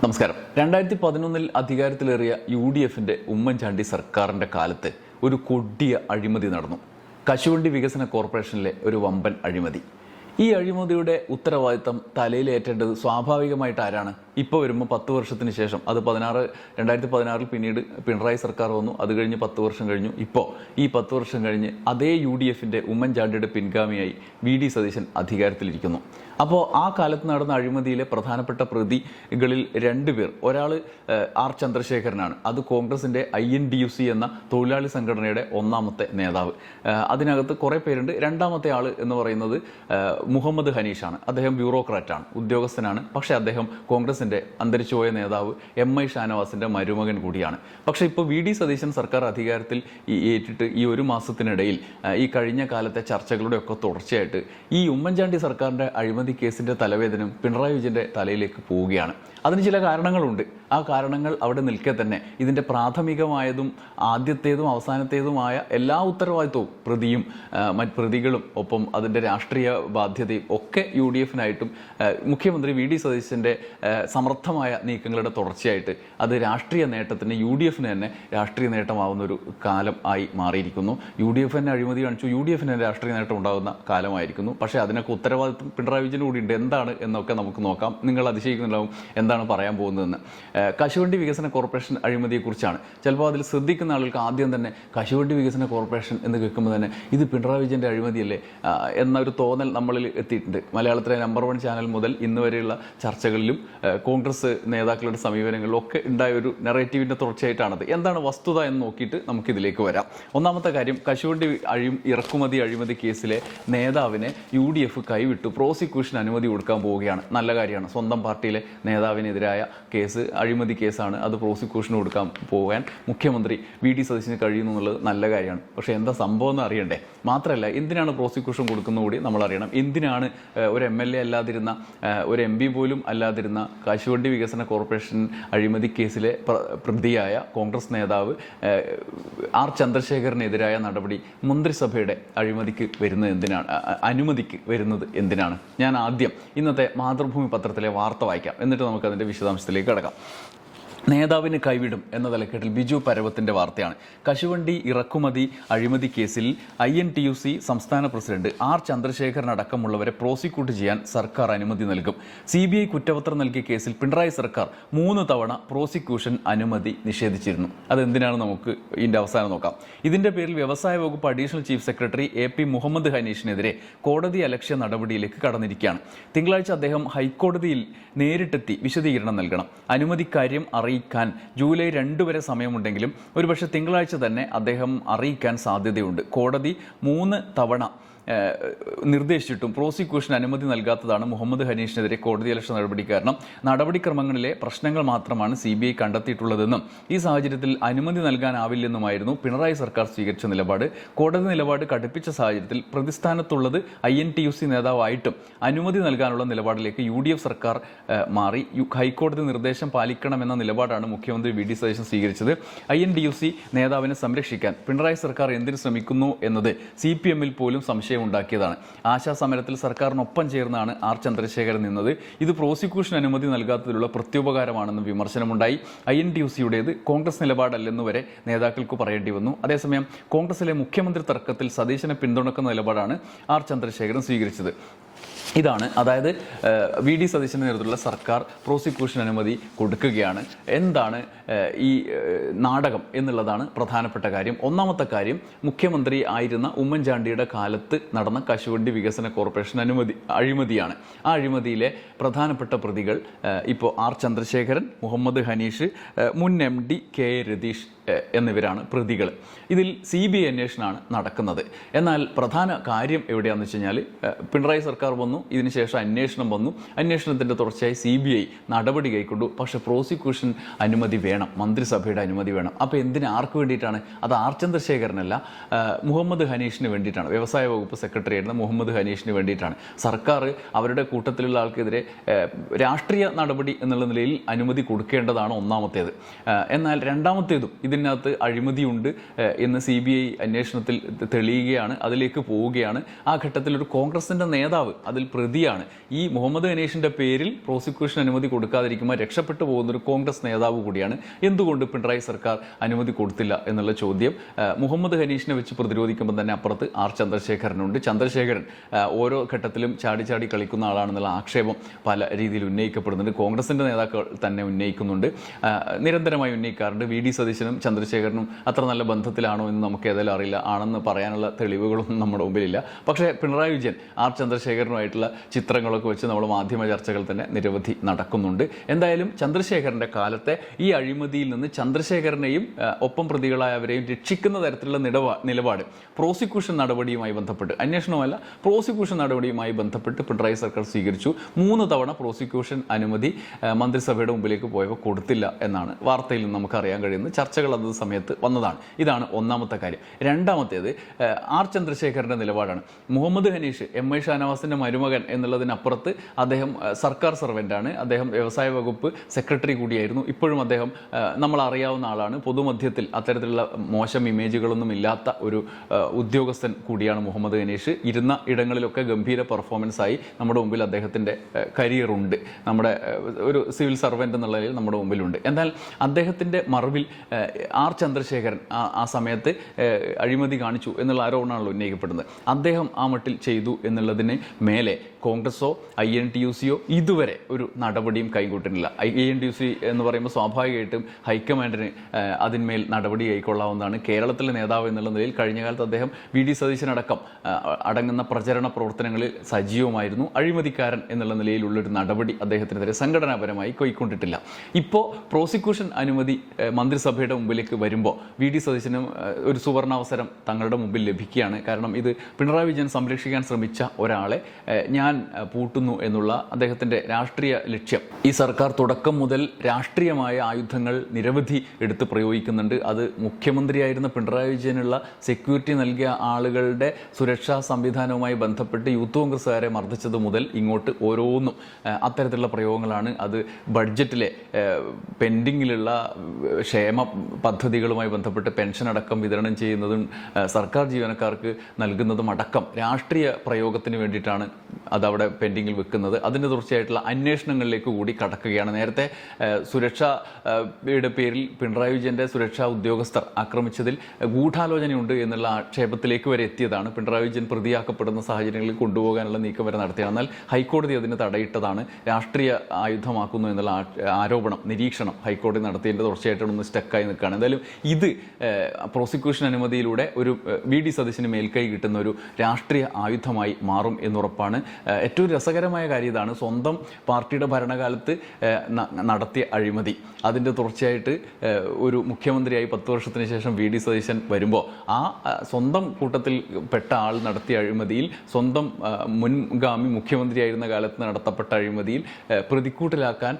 നമസ്കാരം. 2011 അധികാരത്തിലേറിയ UDFന്റെ ഉമ്മൻചാണ്ടി സർക്കാരിന്റെ കാലത്ത് ഒരു കൊടിയ അഴിമതി നടന്നു. കശുവണ്ടി വികസന കോർപ്പറേഷനിലെ ഒരു വമ്പൻ അഴിമതി. ഈ അഴിമതിയുടെ ഉത്തരവാദിത്തം തലയിലേറ്റേണ്ടത് സ്വാഭാവികമായിട്ട് ആരാണ്? ഇപ്പോൾ വരുമ്പോൾ 10 വർഷത്തിന് ശേഷം, അത് 2016 പിന്നീട് പിണറായി സർക്കാർ വന്നു, അത് കഴിഞ്ഞ് 10 വർഷം കഴിഞ്ഞു. ഇപ്പോൾ ഈ 10 വർഷം കഴിഞ്ഞ് അതേ UDFന്റെ ഉമ്മൻചാണ്ടിയുടെ പിൻഗാമിയായി VD സതീശൻ അധികാരത്തിലിരിക്കുന്നു. അപ്പോൾ ആ കാലത്ത് നടന്ന അഴിമതിയിലെ പ്രധാനപ്പെട്ട പ്രതികളിൽ 2 പേർ, ഒരാൾ R ചന്ദ്രശേഖരനാണ്. അത് കോൺഗ്രസിന്റെ INTUC എന്ന തൊഴിലാളി സംഘടനയുടെ 1ാമത്തെ നേതാവ്. അതിനകത്ത് കുറേ പേരുണ്ട്. 2ാമത്തെ ആൾ എന്ന് പറയുന്നത് മുഹമ്മദ് ഹനീഷാണ്. അദ്ദേഹം ബ്യൂറോക്രാറ്റാണ്, ഉദ്യോഗസ്ഥനാണ്. പക്ഷേ അദ്ദേഹം കോൺഗ്രസിന്റെ അന്തരിച്ചുപോയ നേതാവ് MI ഷാനവാസിന്റെ മരുമകൻ കൂടിയാണ്. പക്ഷേ ഇപ്പോൾ VD സതീശൻ സർക്കാർ അധികാരത്തിൽ ഏറ്റിട്ട് ഈ ഒരു മാസത്തിനിടയിൽ ഈ കഴിഞ്ഞ കാലത്തെ ചർച്ചകളുടെ ഒക്കെ തുടർച്ചയായിട്ട് ഈ ഉമ്മൻചാണ്ടി സർക്കാരിന്റെ അഴിമതി കേസിന്റെ തലവേദനം പിണറായി വിജയന്റെ തലയിലേക്ക് പോവുകയാണ്. അതിന് ചില കാരണങ്ങളുണ്ട്. ആ കാരണങ്ങൾ അവിടെ നിൽക്കെ തന്നെ ഇതിന്റെ പ്രാഥമികമായതും ആദ്യത്തേതും അവസാനത്തേതുമായ എല്ലാ ഉത്തരവാദിത്വവും പ്രതിയും മറ്റ് പ്രതികളും ഒപ്പം അതിന്റെ രാഷ്ട്രീയ ബാധ്യതയും ഒക്കെ UDFനായിട്ടും മുഖ്യമന്ത്രി VD സതീശന്റെ സമർത്ഥമായ നീക്കങ്ങളുടെ തുടർച്ചയായിട്ട് അത് രാഷ്ട്രീയ നേട്ടത്തിന് UDFന് തന്നെ രാഷ്ട്രീയ നേട്ടമാവുന്ന ഒരു കാലം ആയി മാറിയിരിക്കുന്നു. UDF തന്നെ അഴിമതി കാണിച്ചു, UDFന് രാഷ്ട്രീയ നേട്ടം ഉണ്ടാകുന്ന കാലമായിരിക്കുന്നു. പക്ഷേ അതിനൊക്കെ ഉത്തരവാദിത്വം പിണറായി വിജയന് കൂടി ഉണ്ട്. എന്താണ് എന്നൊക്കെ നമുക്ക് നോക്കാം. നിങ്ങൾ അതിശയിക്കുന്നുണ്ടാവും എന്താണ് പറയാൻ പോകുന്നതെന്ന്. കശുവണ്ടി വികസന കോർപ്പറേഷൻ അഴിമതിയെക്കുറിച്ചാണ്. ചിലപ്പോൾ അതിൽ ശ്രദ്ധിക്കുന്ന ആളുകൾക്ക് ആദ്യം തന്നെ കശുവണ്ടി വികസന കോർപ്പറേഷൻ എന്ന് കേൾക്കുമ്പോൾ തന്നെ ഇത് പിണറായി വിജയന്റെ അഴിമതിയല്ലേ എന്നൊരു തോന്നൽ നമ്മളിൽ എത്തിയിട്ടുണ്ട്. മലയാളത്തിലെ നമ്പർ 1 ചാനൽ മുതൽ ഇന്ന് വരെയുള്ള ചർച്ചകളിലും കോൺഗ്രസ് നേതാക്കളുടെ സമീപനങ്ങളിലും ഒക്കെ ഉണ്ടായ ഒരു നെറേറ്റീവിന്റെ തുടർച്ചയായിട്ടാണത്. എന്താണ് വസ്തുത എന്ന് നോക്കിയിട്ട് നമുക്കിതിലേക്ക് വരാം. ഒന്നാമത്തെ കാര്യം, കശുവണ്ടി ഇറക്കുമതി അഴിമതി കേസിലെ നേതാവിനെ UDF കൈവിട്ടു പ്രോസിക്യൂഷൻ അനുമതി കൊടുക്കാൻ പോവുകയാണ്. നല്ല കാര്യമാണ്. സ്വന്തം പാർട്ടിയിലെ നേതാവിനെതിരായ കേസ് അഴിമതി കേസാണ്, അത് പ്രോസിക്യൂഷന് കൊടുക്കാൻ പോകാൻ മുഖ്യമന്ത്രി VD സതീശന് കഴിയുന്നു എന്നുള്ളത് നല്ല കാര്യമാണ്. പക്ഷേ എന്താ സംഭവം എന്ന് അറിയണ്ടേ? മാത്രമല്ല, എന്തിനാണ് പ്രോസിക്യൂഷൻ കൊടുക്കുന്നത് കൂടി നമ്മൾ അറിയണം. എന്തിനാണ് ഒരു MLA അല്ലാതിരുന്ന, ഒരു MP പോലും അല്ലാതിരുന്ന കശുവണ്ടി വികസന കോർപ്പറേഷൻ അഴിമതി കേസിലെ പ്രതിയായ കോൺഗ്രസ് നേതാവ് R ചന്ദ്രശേഖരനെതിരായ നടപടി മന്ത്രിസഭയുടെ അഴിമതിക്ക് വരുന്നത് എന്തിനാണ്, അനുമതിക്ക് വരുന്നത് എന്തിനാണ്? ഞാൻ ആദ്യം ഇന്നത്തെ മാതൃഭൂമി പത്രത്തിലെ വാർത്ത വായിക്കാം, എന്നിട്ട് നമുക്ക് അതിൻ്റെ വിശദാംശത്തിലേക്ക് കടക്കാം. നേതാവിന് കൈവിടും എന്ന തലക്കെട്ടിൽ ബിജു പരവത്തിന്റെ വാർത്തയാണ്. കശുവണ്ടി ഇറക്കുമതി അഴിമതി കേസിൽ INTUC സംസ്ഥാന പ്രസിഡന്റ് R ചന്ദ്രശേഖരൻ അടക്കമുള്ളവരെ പ്രോസിക്യൂട്ട് ചെയ്യാൻ സർക്കാർ അനുമതി നൽകും. CBI കുറ്റപത്രം നൽകിയ കേസിൽ പിണറായി സർക്കാർ 3 തവണ പ്രോസിക്യൂഷൻ അനുമതി നിഷേധിച്ചിരുന്നു. അതെന്തിനാണ് നമുക്ക് ഇതിന്റെ അവസാനം നോക്കാം. ഇതിന്റെ പേരിൽ വ്യവസായ വകുപ്പ് additional chief secretary AP Muhammad ഹനീഷിനെതിരെ കോടതി അലക്ഷ്യ നടപടിയിലേക്ക് കടന്നിരിക്കുകയാണ്. തിങ്കളാഴ്ച അദ്ദേഹം ഹൈക്കോടതിയിൽ നേരിട്ടെത്തി വിശദീകരണം നൽകണം. അനുമതിക്കാര്യം അറിയിക്കാൻ ജൂലൈ 2 വരെ സമയമുണ്ടെങ്കിലും ഒരുപക്ഷെ തിങ്കളാഴ്ച തന്നെ അദ്ദേഹം അറിയിക്കാൻ സാധ്യതയുണ്ട്. കോടതി 3 തവണ നിർദ്ദേശിച്ചിട്ടും പ്രോസിക്യൂഷൻ അനുമതി നൽകാത്തതാണ് മുഹമ്മദ് ഹനീഷിനെതിരെ കോടതിയലക്ഷ്യ നടപടി. കാരണം നടപടിക്രമങ്ങളിലെ പ്രശ്നങ്ങൾ മാത്രമാണ് CBI കണ്ടെത്തിയിട്ടുള്ളതെന്നും ഈ സാഹചര്യത്തിൽ അനുമതി നൽകാനാവില്ലെന്നുമായിരുന്നു പിണറായി സർക്കാർ സ്വീകരിച്ച നിലപാട്. കോടതി നിലപാട് കടുപ്പിച്ച സാഹചര്യത്തിൽ പ്രതിസ്ഥാനത്തുള്ളത് INTUC നേതാവായിട്ടും അനുമതി നൽകാനുള്ള നിലപാടിലേക്ക് UDF സർക്കാർ മാറി. ഹൈക്കോടതി നിർദ്ദേശം പാലിക്കണമെന്ന നിലപാടാണ് മുഖ്യമന്ത്രി VD സതീശൻ സ്വീകരിച്ചത്. INTUC നേതാവിനെ സംരക്ഷിക്കാൻ പിണറായി സർക്കാർ എന്തിനു ശ്രമിക്കുന്നു എന്നത് CPM-ൽ പോലും സംശയം ഉണ്ടാക്കിയതാണ്. ആശാസമരത്തിൽ സർക്കാരിനൊപ്പം ചേർന്നാണ് R ചന്ദ്രശേഖരൻ നിന്നത്. ഇത് പ്രോസിക്യൂഷൻ അനുമതി നൽകാത്തതിലുള്ള പ്രത്യുപകാരമാണെന്ന് വിമർശനമുണ്ടായി. INTUC-യുടേത് കോൺഗ്രസ് നിലപാടല്ലെന്ന് വരെ നേതാക്കൾക്ക് പറയേണ്ടി വന്നു. അതേസമയം കോൺഗ്രസിലെ മുഖ്യമന്ത്രി തർക്കത്തിൽ സതീശനെ പിന്തുണക്കുന്ന നിലപാടാണ് R ചന്ദ്രശേഖരൻ സ്വീകരിച്ചത്. ഇതാണ്, അതായത് VD സതീശന്റെ നേതൃത്വത്തിലുള്ള സർക്കാർ പ്രോസിക്യൂഷൻ അനുമതി കൊടുക്കുകയാണ്. എന്താണ് ഈ നാടകം എന്നുള്ളതാണ് പ്രധാനപ്പെട്ട കാര്യം. ഒന്നാമത്തെ കാര്യം, മുഖ്യമന്ത്രി ആയിരുന്ന ഉമ്മൻചാണ്ടിയുടെ കാലത്ത് നടന്ന കശുവണ്ടി വികസന കോർപ്പറേഷൻ അഴിമതിയാണ്. ആ അഴിമതിയിലെ പ്രധാനപ്പെട്ട പ്രതികൾ ഇപ്പോൾ R ചന്ദ്രശേഖരൻ, മുഹമ്മദ് ഹനീഷ്, മുൻ MD KA രതീഷ് എന്നിവരാണ് പ്രതികൾ. ഇതിൽ CBI അന്വേഷണമാണ് നടക്കുന്നത്. എന്നാൽ പ്രധാന കാര്യം എവിടെയാണെന്ന് വെച്ച് കഴിഞ്ഞാൽ, പിണറായി സർക്കാർ വന്നു, ഇതിനുശേഷം അന്വേഷണം വന്നു, അന്വേഷണത്തിൻ്റെ തുടർച്ചയായി CBI നടപടി കൈക്കൊണ്ടു. പക്ഷേ പ്രോസിക്യൂഷൻ അനുമതി വേണം, മന്ത്രിസഭയുടെ അനുമതി വേണം. അപ്പോൾ എന്തിന്, ആർക്ക് വേണ്ടിയിട്ടാണ്? അത് R ചന്ദ്രശേഖരനല്ല, മുഹമ്മദ് ഹനീഷിന് വേണ്ടിയിട്ടാണ്. വ്യവസായ വകുപ്പ് സെക്രട്ടറി ആയിരുന്ന മുഹമ്മദ് ഹനീഷിന് വേണ്ടിയിട്ടാണ്. സർക്കാർ അവരുടെ കൂട്ടത്തിലുള്ള ആൾക്കെതിരെ രാഷ്ട്രീയ നടപടി എന്നുള്ള നിലയിൽ അനുമതി കൊടുക്കേണ്ടതാണ് ഒന്നാമത്തേത്. എന്നാൽ രണ്ടാമത്തേതും ഇതിനകത്ത് അഴിമതിയുണ്ട് എന്ന് CBI അന്വേഷണത്തിൽ തെളിയുകയാണ്, അതിലേക്ക് പോവുകയാണ്. ആ ഘട്ടത്തിൽ ഒരു കോൺഗ്രസിൻ്റെ നേതാവ് അതിൽ അതിൽ പ്രതിയാണ്. ഈ മുഹമ്മദ് ഹനീഷിന്റെ പേരിൽ പ്രോസിക്യൂഷൻ അനുമതി കൊടുക്കാതിരിക്കുമ്പോൾ രക്ഷപ്പെട്ടു പോകുന്ന ഒരു കോൺഗ്രസ് നേതാവ് കൂടിയാണ്. എന്തുകൊണ്ട് പിണറായി സർക്കാർ അനുമതി കൊടുത്തില്ല എന്നുള്ള ചോദ്യം മുഹമ്മദ് ഹനീഷിനെ വെച്ച് പ്രതിരോധിക്കുമ്പോൾ തന്നെ അപ്പുറത്ത് ആർ ചന്ദ്രശേഖരനുണ്ട്. ചന്ദ്രശേഖരൻ ഓരോ ഘട്ടത്തിലും ചാടി ചാടി കളിക്കുന്ന ആളാണെന്നുള്ള ആക്ഷേപം പല രീതിയിൽ ഉന്നയിക്കപ്പെടുന്നുണ്ട്. കോൺഗ്രസിന്റെ നേതാക്കൾ തന്നെ ഉന്നയിക്കുന്നുണ്ട്, നിരന്തരമായി ഉന്നയിക്കാറുണ്ട്. വി ഡി സതീശനും ചന്ദ്രശേഖരനും അത്ര നല്ല ബന്ധത്തിലാണോ എന്ന് നമുക്ക് ഏതായാലും അറിയില്ല. ആണെന്ന് പറയാനുള്ള തെളിവുകളൊന്നും നമ്മുടെ മുമ്പിലില്ല. പക്ഷേ പിണറായി വിജയൻ ആർ ചന്ദ്രശേഖരനുമായിട്ടുള്ള ചിത്രങ്ങളൊക്കെ വെച്ച് നമ്മൾ മാധ്യമ ചർച്ചകൾ തന്നെ നിരവധി നടക്കുന്നുണ്ട്. എന്തായാലും ചന്ദ്രശേഖരന്റെ കാലത്തെ ഈ അഴിമതിയിൽ നിന്ന് ചന്ദ്രശേഖരനെയും ഒപ്പം പ്രതികളായവരെയും രക്ഷിക്കുന്ന തരത്തിലുള്ള നിലപാട് പ്രോസിക്യൂഷൻ നടപടിയുമായി ബന്ധപ്പെട്ട്, അന്വേഷണമല്ല പ്രോസിക്യൂഷൻ നടപടിയുമായി ബന്ധപ്പെട്ട് പിണറായി സർക്കാർ സ്വീകരിച്ചു. 3 തവണ പ്രോസിക്യൂഷൻ അനുമതി മന്ത്രിസഭയുടെ മുമ്പിലേക്ക് പോയപ്പോൾ കൊടുത്തില്ല എന്നാണ് വാർത്തയിൽ നിന്ന് നമുക്ക് അറിയാൻ കഴിയുന്നത്. ചർച്ചകൾ അതേ സമയത്ത് വന്നതാണ്. ഇതാണ് ഒന്നാമത്തെ കാര്യം. രണ്ടാമത്തേത് ആർ ചന്ദ്രശേഖരന്റെ നിലപാടാണ്. മുഹമ്മദ് ഹനീഷ് MI ഷാനവാസിന്റെ മരുമകൻ എന്നുള്ളതിനപ്പുറത്ത് അദ്ദേഹം സർക്കാർ സർവൻ്റാണ്. അദ്ദേഹം വ്യവസായ വകുപ്പ് സെക്രട്ടറി കൂടിയായിരുന്നു. ഇപ്പോഴും അദ്ദേഹം നമ്മൾ അറിയാവുന്ന ആളാണ്. പൊതുമധ്യത്തിൽ അത്തരത്തിലുള്ള മോശം ഇമേജുകളൊന്നും ഇല്ലാത്ത ഒരു ഉദ്യോഗസ്ഥൻ കൂടിയാണ് മുഹമ്മദ് ഹനീഷ്. ഇരുന്ന ഇടങ്ങളിലൊക്കെ ഗംഭീര പെർഫോമൻസ് ആയി നമ്മുടെ മുമ്പിൽ അദ്ദേഹത്തിൻ്റെ കരിയറുണ്ട്. നമ്മുടെ ഒരു സിവിൽ സർവൻ്റ് എന്നുള്ള നിലയിൽ നമ്മുടെ മുമ്പിലുണ്ട്. എന്നാൽ അദ്ദേഹത്തിൻ്റെ മറവിൽ ആർ ചന്ദ്രശേഖരൻ ആ സമയത്ത് അഴിമതി കാണിച്ചു എന്നുള്ള ആരോപണമാണല്ലോ ഉന്നയിക്കപ്പെടുന്നത്. അദ്ദേഹം ആ മട്ടിൽ ചെയ്തു എന്നുള്ളതിന് മേലെ കോൺഗ്രസോ INTUCയോ ഇതുവരെ ഒരു നടപടിയും കൈകൊണ്ടിട്ടില്ല. INTUC എന്ന് പറയുമ്പോൾ സ്വാഭാവികമായിട്ടും ഹൈക്കമാൻഡിന് അതിന്മേൽ നടപടി കൈക്കൊള്ളാവുന്നതാണ്. കേരളത്തിലെ നേതാവ് എന്നുള്ള നിലയിൽ കഴിഞ്ഞ കാലത്ത് അദ്ദേഹം VD സതീശനടക്കം അടങ്ങുന്ന പ്രചരണ പ്രവർത്തനങ്ങളിൽ സജീവമായിരുന്നു. അഴിമതിക്കാരൻ എന്നുള്ള നിലയിലുള്ളൊരു നടപടി അദ്ദേഹത്തിനെതിരെ സംഘടനാപരമായി കൈക്കൊണ്ടിട്ടില്ല. ഇപ്പോൾ പ്രോസിക്യൂഷൻ അനുമതി മന്ത്രിസഭയുടെ മുമ്പിലേക്ക് വരുമ്പോൾ VD സതീശനും ഒരു സുവർണാവസരം തങ്ങളുടെ മുമ്പിൽ ലഭിക്കുകയാണ്. കാരണം ഇത് പിണറായി വിജയൻ സംരക്ഷിക്കാൻ ശ്രമിച്ച ഒരാളെ ഞാൻ പൂട്ടുന്നു എന്നുള്ള അദ്ദേഹത്തിൻ്റെ രാഷ്ട്രീയ ലക്ഷ്യം. ഈ സർക്കാർ തുടക്കം മുതൽ രാഷ്ട്രീയമായ ആയുധങ്ങൾ നിരവധി എടുത്ത് പ്രയോഗിക്കുന്നുണ്ട്. അത് മുഖ്യമന്ത്രിയായിരുന്ന പിണറായി വിജയനുള്ള സെക്യൂരിറ്റി നൽകിയ ആളുകളുടെ സുരക്ഷാ സംവിധാനവുമായി ബന്ധപ്പെട്ട് യൂത്ത് കോൺഗ്രസ്സുകാരെ മർദ്ദിച്ചത് മുതൽ ഇങ്ങോട്ട് ഓരോന്നും അത്തരത്തിലുള്ള പ്രയോഗങ്ങളാണ്. അത് ബഡ്ജറ്റിലെ പെൻഡിങ്ങിലുള്ള ക്ഷേമ പദ്ധതികളുമായി ബന്ധപ്പെട്ട് പെൻഷൻ അടക്കം വിതരണം ചെയ്യുന്നതും സർക്കാർ ജീവനക്കാർക്ക് നൽകുന്നതും അടക്കം രാഷ്ട്രീയ പ്രയോഗത്തിന് വേണ്ടിയിട്ടാണ് അതവിടെ പെൻഡിങ്ങിൽ വെക്കുന്നത്. അതിൻ്റെ തുടർച്ചയായിട്ടുള്ള അന്വേഷണങ്ങളിലേക്ക് കൂടി കടക്കുകയാണ്. നേരത്തെ സുരക്ഷയുടെ പേരിൽ പിണറായി വിജയൻ്റെ സുരക്ഷാ ഉദ്യോഗസ്ഥർ ആക്രമിച്ചതിൽ ഗൂഢാലോചനയുണ്ട് എന്നുള്ള ആക്ഷേപത്തിലേക്ക് വരെ എത്തിയതാണ്. പിണറായി വിജയൻ പ്രതിയാക്കപ്പെടുന്ന സാഹചര്യങ്ങളിൽ കൊണ്ടുപോകാനുള്ള നീക്കം വരെ നടത്തിയാണ്. എന്നാൽ ഹൈക്കോടതി അതിന് തടയിട്ടതാണ്. രാഷ്ട്രീയ ആയുധമാക്കുന്നു എന്നുള്ള ആരോപണം, നിരീക്ഷണം ഹൈക്കോടതി നടത്തിയതിൻ്റെ തുടർച്ചയായിട്ടൊന്ന് സ്റ്റക്കായി നിൽക്കുകയാണ്. എന്തായാലും ഇത് പ്രോസിക്യൂഷൻ അനുമതിയിലൂടെ ഒരു VD സതീശന് മേൽക്കൈ കിട്ടുന്ന ഒരു രാഷ്ട്രീയ ആയുധമായി മാറും എന്നുറപ്പാണ്. ഏറ്റവും രസകരമായ കാര്യം ഇതാണ്. സ്വന്തം പാർട്ടിയുടെ ഭരണകാലത്ത് നടത്തിയ അഴിമതി, അതിൻ്റെ തുടർച്ചയായിട്ട് ഒരു മുഖ്യമന്ത്രിയായി 10 വർഷത്തിന് ശേഷം VD സതീശൻ വരുമ്പോൾ ആ സ്വന്തം കൂട്ടത്തിൽ പെട്ട ആൾ നടത്തിയ അഴിമതിയിൽ, സ്വന്തം മുൻഗാമി മുഖ്യമന്ത്രിയായിരുന്ന കാലത്ത് നടത്തപ്പെട്ട അഴിമതിയിൽ പ്രതിക്കൂട്ടിലാക്കാൻ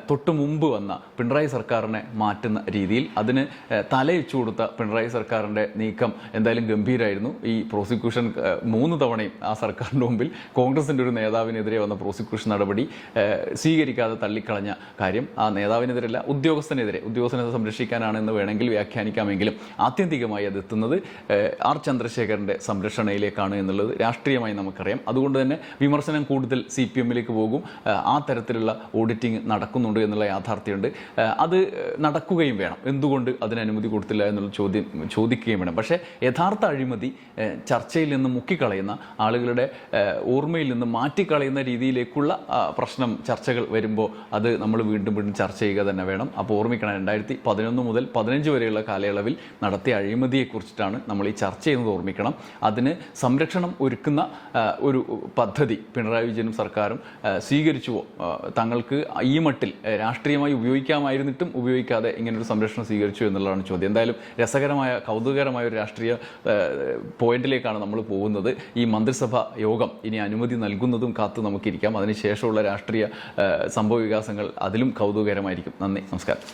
തൊട്ടു മുമ്പ് വന്ന പിണറായി സർക്കാരിനെ മാറ്റുന്ന രീതിയിൽ അതിന് തലയിച്ചു കൊടുത്ത പിണറായി സർക്കാരിൻ്റെ നീക്കം എന്തായാലും ഗംഭീരമായിരുന്നു. ഈ പ്രോസിക്യൂഷൻ 3 തവണയും ആ സർക്കാരിൻ്റെ മുമ്പിൽ കോൺഗ്രസിൻ്റെ ഒരു നേതാവിനെതിരെ വന്ന പ്രോസിക്യൂഷൻ നടപടി സ്വീകരിക്കാതെ തള്ളിക്കളഞ്ഞ കാര്യം ആ നേതാവിനെതിരല്ല, ഉദ്യോഗസ്ഥനെ സംരക്ഷിക്കാനാണെന്ന് വേണമെങ്കിൽ വ്യാഖ്യാനിക്കാമെങ്കിലും ആത്യന്തികമായി അത് എത്തുന്നത് ആർ ചന്ദ്രശേഖരൻ്റെ സംരക്ഷണയിലേക്കാണ് എന്നുള്ളത് രാഷ്ട്രീയമായി നമുക്കറിയാം. അതുകൊണ്ട് തന്നെ വിമർശനം കൂടുതൽ CPMലേക്ക് പോകും. ആ തരത്തിലുള്ള ഓഡിറ്റിംഗ് നടക്കുന്നുണ്ട് എന്നുള്ള യാഥാർത്ഥ്യമുണ്ട്. അത് നടക്കുകയും വേണം. എന്തുകൊണ്ട് അതിന് അനുമതി കൊടുത്തില്ല എന്നുള്ള ചോദ്യം ചോദിക്കുകയും വേണം. പക്ഷേ യഥാർത്ഥ അഴിമതി ചർച്ചയിൽ നിന്ന് മുക്കിക്കളയുന്ന, ആളുകളുടെ ഓർമ്മയിൽ നിന്ന് മാറ്റിക്കളയുന്ന രീതിയിലേക്കുള്ള പ്രശ്നം ചർച്ചകൾ വരുമ്പോൾ അത് നമ്മൾ വീണ്ടും ചർച്ച ചെയ്യുക തന്നെ വേണം. അപ്പോൾ ഓർമ്മിക്കണം, 2011 മുതൽ 15 വരെയുള്ള കാലയളവിൽ നടത്തിയ അഴിമതിയെക്കുറിച്ചിട്ടാണ് നമ്മൾ ഈ ചർച്ച ചെയ്യുന്നത്. ഓർമ്മിക്കണം, അതിന് സംരക്ഷണം ഒരുക്കുന്ന ഒരു പദ്ധതി പിണറായി വിജയനും സർക്കാരും സ്വീകരിച്ചുവോ? തങ്ങൾക്ക് ഈ മട്ടിൽ രാഷ്ട്രീയമായി ഉപയോഗിക്കാമായിരുന്നിട്ടും ഉപയോഗിക്കാതെ ഇങ്ങനൊരു സംരക്ഷണം സ്വീകരിച്ചു എന്നുള്ളതാണ് ചോദ്യം. എന്തായാലും രസകരമായ, കൗതുകകരമായ ഒരു രാഷ്ട്രീയ പോയിന്റിലേക്കാണ് നമ്മൾ പോകുന്നത്. ഈ മന്ത്രിസഭ യോഗം ഇനി അനുമതി നൽകുന്നതും കാത്ത് നമുക്കിരിക്കാം. അതിനുശേഷമുള്ള രാഷ്ട്രീയ സംഭവ വികാസങ്ങൾ അതിലും കൗതുകകരമായിരിക്കും. നന്ദി, നമസ്കാരം.